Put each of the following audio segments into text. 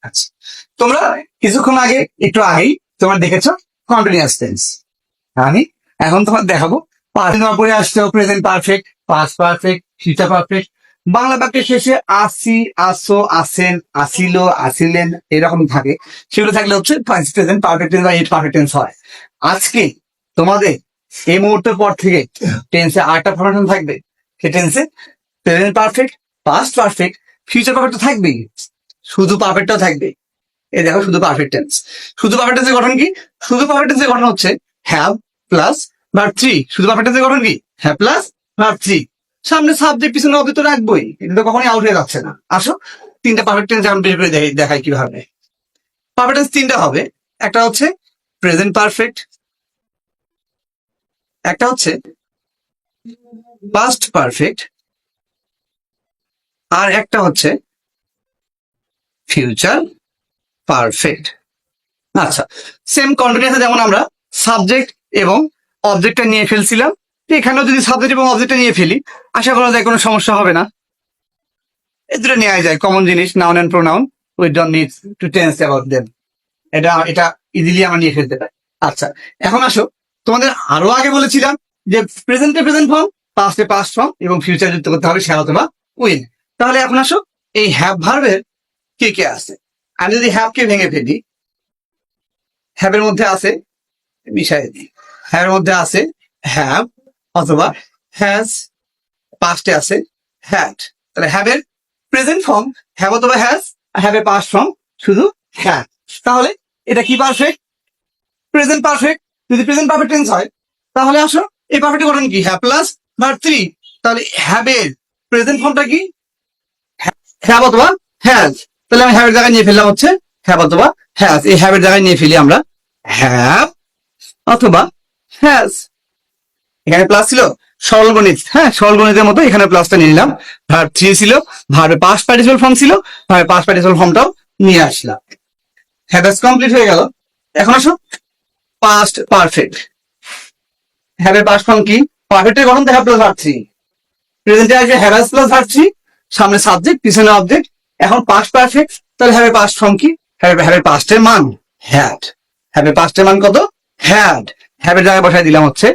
আচ্ছা, তোমরা কিছুক্ষণ আগে একটু আগেই তোমরা দেখেছো কন্টিনিউয়াস টেন্স। আমি এখন তোমার দেখাবো তোমার পরে আসছে present perfect, past perfect, future perfect. Bangla বাক্যের শেষে আসি, আসো, আসেন, আসিল, আসিলেন এরকম থাকে। সেগুলো থাকলে হচ্ছে প্রেজেন্ট পারফেক্ট টেন্স বা ইট পারফেক্ট টেন্স হয়। আজকে তোমাদের এই মুহূর্তের পর থেকে টেন্সে আরেকটা ফরমেশন থাকবে। সে টেন্সে present perfect, past perfect, future perfect থাকবেই, শুধু পারফেক্টটাও থাকবে। এই দেখো শুধু পারফেক্ট টেন্স। শুধু পারফেক্ট টেন্সের গঠন কি? শুধু পারফেক্ট টেন্সের গঠন হচ্ছে হ্যাভ প্লাস ভার্ব থ্রি। শুধু পারফেক্ট টেন্সের গঠন কি? Have plus verb three. সামনে সাবজেক্ট পিছনে অবজেক্ট তো রাখবোই, এটা তো কখনোই আউট হয়ে যাচ্ছে না। আসো তিনটা পারফেক্ট টেন্স আমি বের করে দেখাই কিভাবে। পারফেক্ট টেন্স তিনটা হবে। একটা হচ্ছে প্রেজেন্ট পারফেক্ট, একটা হচ্ছে পাস্ট পারফেক্ট, আর একটা হচ্ছে ফিউচার পারফেক্ট। আচ্ছা, সেম কন্টিনিউয়াসে যেমন আমরা সাবজেক্ট এবং অবজেক্টটা নিয়ে ফেলছিলাম, এখানেও যদি সাবজেক্ট এবং অবজেক্টটা নিয়ে ফেলি আশা করা যায় কোনো সমস্যা হবে না। এই দুটো নেওয়া যায়, কমন জিনিস, noun and pronoun. We don't need to tense about them. এটা ইজিলি আমরা নিয়ে ফেলতে পারি। আচ্ছা, এখন আসো, তোমাদের আরো আগে বলেছিলাম যে প্রেজেন্টে প্রেজেন্ট ফর্ম, পাস্টে পাস্ট ফর্ম এবং ফিউচার যুক্ত করতে হবে শ্যাল অথবা উইল। তাহলে এখন আসো এই হ্যাভ ভার্বের কে কে আছে। আমি যদি হ্যাভকে ভেঙে ফেলি, হ্যাভের মধ্যে আছে, মিশাই দিই, হ্যাভের মধ্যে আছে হ্যাভ অথবা হ্যাজ, পাস্টে আছে হ্যাড। তাহলে হ্যাভের প্রেজেন্ট ফর্ম হ্যাভ অথবা হ্যাজ, হ্যাভের পাস্ট ফর্ম শুধু হ্যাড। তাহলে এটা কি পারফেক্ট? Present perfect. যদি প্রেজেন্ট পারফেক্ট টেন্স হয় তাহলে আসো এই পারফেক্ট গঠন কি? Have plus verb three. তাহলে হ্যাভের প্রেজেন্ট ফর্মটা কি? হ্যাভ অথবা হ্যাজ। তাহলে আমি হ্যাভের জায়গায় নিয়ে ফেললাম হচ্ছে হ্যাভ অথবা হ্যাজ। এই হ্যাভের জায়গায় নিয়ে ফেলি আমরা হ্যাভ অথবা হ্যাজ। এখানে প্লাস ছিল সরল গণিত, হ্যাঁ সরল গণিতের মতো এখানে প্লাসটা নিয়ে নিলাম। ভার্ব থ্রি ছিল, ভার্বের পাস্ট পার্টিসিপাল ফর্ম ছিল, ভার্বের পাস্ট পার্টিসিপাল ফর্মটাও নিয়ে আসলাম। হ্যাভ কমপ্লিট হয়ে গেল। এখন আসো পাস্ট পারফেক্ট। হ্যাভ এর পাস্ট ফর্ম কি? পারফেক্টের গঠন হ্যাভ প্লাস ভার্ব থ্রি। প্রেজেন্টে আসবে হ্যাভ প্লাস ভার্ব থ্রি, সামনে সাবজেক্ট পিছনে অবজেক্ট। এখন পাস্ট পারফেক্ট, তাহলে হ্যাভ এর পাস্ট ফর্ম কি? হ্যাভ এর পাস্টের মান হ্যাড। হ্যাভ এর পাস্টের মান কত? হ্যাড। হ্যাভ এর জায়গায় বসায় দিলাম হচ্ছে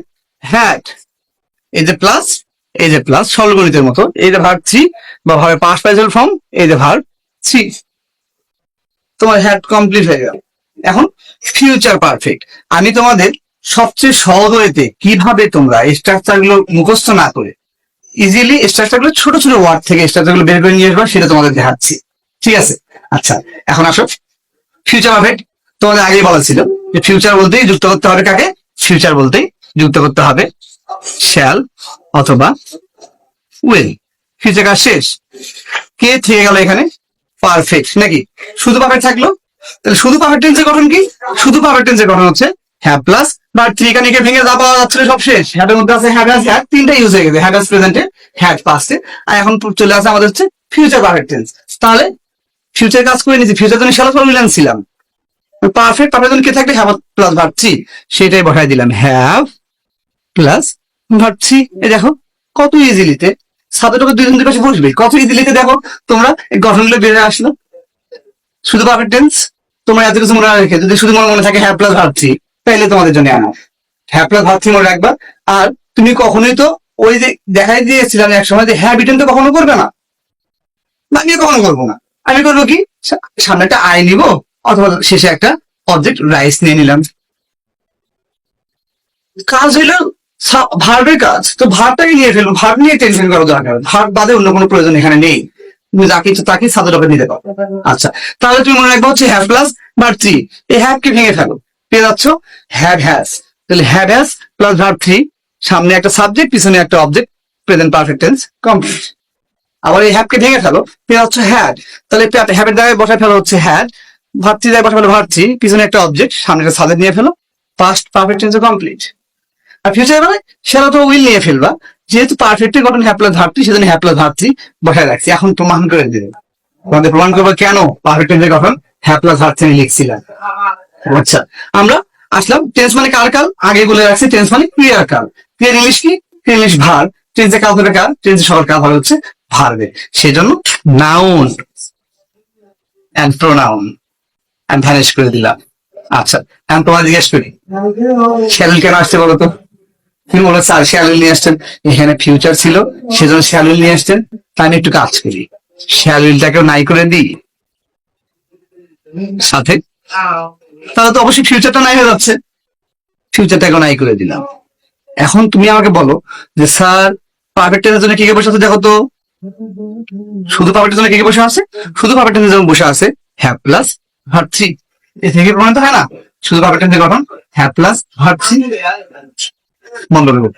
হ্যাড। এই যে প্লাস, এই যে প্লাস সরল গণিতের মতো, এই যে ভার্ব থ্রি বা ভার্বের পাস্ট পার্টিসিপাল ফর্ম, এই যে ভার্ব থ্রি। তোমার হ্যাড কমপ্লিট হয়ে গেল। এখন ফিউচার পারফেক্ট। আমি তোমাদের সবচেয়ে সহজ ওয়েতে কিভাবে তোমরা স্ট্রাকচার গুলো মুখস্থ না করে ইজিলি স্ট্রাকচার গুলো ছোট ছোট ওয়ার্ড থেকে স্ট্রাকচার গুলো বের করে নিয়ে আসবো সেটা তোমাদের দেখাচ্ছি। ঠিক আছে? আচ্ছা, এখন আসো ফিউচার পারফেক্ট। তোমাদের আগেই বলা ছিল যে ফিউচার বলতেই যুক্ত করতে হবে কাকে? ফিউচার বলতেই যুক্ত করতে হবে শ্যাল অথবা উইল। ফিউচার কাজ শেষ। কে থেকে গেল এখানে? পারফেক্ট নাকি? শুধু পারফেক্ট থাকলো। তাহলে শুধু পারফেক্ট টেন্সের গঠন কি? শুধু পারফেক্ট টেন্সের গঠন হচ্ছে হ্যাভ প্লাস ভার্ব থ্রি। এখানে ভেঙে যা পাওয়া যাচ্ছিল সব শেষ। হ্যাভের মধ্যে আছে হ্যাভ হ্যাজ হ্যাড, তিনটা ইউজ হয়ে গেছে, হ্যাভ হ্যাজ প্রেজেন্টে, হ্যাড পাস্টে, আর এখন চলে আসে আমাদের হচ্ছে ফিউচার পারফেক্ট টেন্স। তাহলে ফিউচার কাজ করে নিয়েছি, ফিউচার জন্য শ্যাল ফর্ম ছিলাম। পারফেক্ট পারফেক্ট জন্য কি থাকবে? হ্যাভ প্লাস ভার্ব থ্রি, সেটাই বসাই দিলাম হ্যাভ প্লাস ভার্ব থ্রি। এই দেখো কত ইজিলিতে সাবজেক্ট দুই দুই পাশে বসবে, কত ইজিলিতে দেখো তোমরা এই গঠনগুলো বেড়ে আসলো। শুধু পারফেক্ট টেন্স তোমরা এত কিছু মনে রাখে, যদি শুধু মনে থাকে হ্যাভ প্লাস ভার্ব থ্রি, তাইলে তোমাদের জন্য আনা হ্যাভ প্লাস ভার্ব থ্রি মনে রাখবা। আর তুমি কখনোই তো ওই যে দেখাই দিয়েছিলাম এক সময় যে হ্যাভ রিটার্ন তো কখনো করবে না, আমি কখনো করবো না। আমি করবো কি? সামনে একটা আই নিব অথবা শেষে একটা অবজেক্ট রাইস নিয়ে নিলাম। কাজ হইলো ভার্বের কাজ, তো ভার্বটাকে নিয়ে ফেলবো। ভার্ব নিয়ে টেনশন করার দরকার, ভার্ব বাদে অন্য কোনো প্রয়োজন এখানে নেই। তুমি যা কিছু তাকে সাবজেক্ট নিতে পারো। আচ্ছা, তাহলে তুমি মনে রাখবো হচ্ছে হ্যাভ প্লাস ভার্ব থ্রি। এই হ্যাভ কে ভেঙে ফেলো, পেয়ে যাচ্ছ হ্যাভ হ্যাজ। তাহলে have has plus verb three, সামনে একটা সাবজেক্ট পিছনে একটা object, present perfect tense complete. আবার এই হ্যাভ কে ভেঙে ফেলো, পেয়ে যাচ্ছ হ্যাড। তাহলে হ্যাভের জায়গায় বসায় ফেলো হচ্ছে হ্যাড, ভার্ব থ্রি জায়গায় বসায় ফেলো ভার্ব থ্রি, পিছনে একটা অবজেক্ট সামনে একটা সাবজেক্ট নিয়ে ফেলো, পাস্ট পারফেক্ট টেন্স কমপ্লিট। আর ফিউচার মানে সেটা তো উইল নিয়ে ফেলবা, যেহেতু পারফেক্টের গঠন হ্যাভ প্লাস ভার্ব থ্রি, সেজন্য হ্যাভ প্লাস ভার্ব থ্রি বসায় রাখছি। এখন প্রমাণ করে দেবে, তোমাদের প্রমাণ করবো কেন পারফেক্টের গঠন হ্যাভ প্লাস ভার্ব থ্রি লিখছিলাম। আচ্ছা, আমরা আসলাম টেন্স মানে কার কাল, আগে বলে রাখছি টেন্স মানে ক্রিয়ার কাল। ক্রিয়ার ইংলিশ কি? English verb. টেন্সের কাল হবে কার? টেন্সের সকল কাল হবে হচ্ছে ভার্বে, সেজন্য নাউন। অ্যান্ড প্রোনাউন আমি ভ্যানিশ করে দিলাম। আচ্ছা, এখন তোমার জিজ্ঞেস করি, শ্যালুল কেন আসছে বলো তো? তুমি বলো স্যার শ্যালুল নিয়ে আসছেন, এখানে ফিউচার ছিল সেজন্য শ্যালুল নিয়ে আসছেন। তাই আমি একটু কাজ করি, শ্যালুলটাকেও নাই করে দিই সাথে, তাহলে তো অবশ্যই ফিউচারটা নাই হয়ে যাচ্ছে। ফিউচারটাকেও নাই করে দিলাম। এখন তুমি আমাকে বলো যে স্যার পারফেক্ট টেন্সের জন্য কি কি বসে আছে দেখো তো। শুধু পারফেক্ট টেন্সের জন্য কি কি বসে আছে? শুধু পারফেক্ট টেন্সের জন্য বসে আছে হ্যাভ প্লাস ভার্ব থ্রি। এ থেকে প্রমাণিত হয় না শুধু পারফেক্ট টেন্সের গঠন হ্যাভ প্লাস ভার্ব থ্রি। বন্ধ করবো।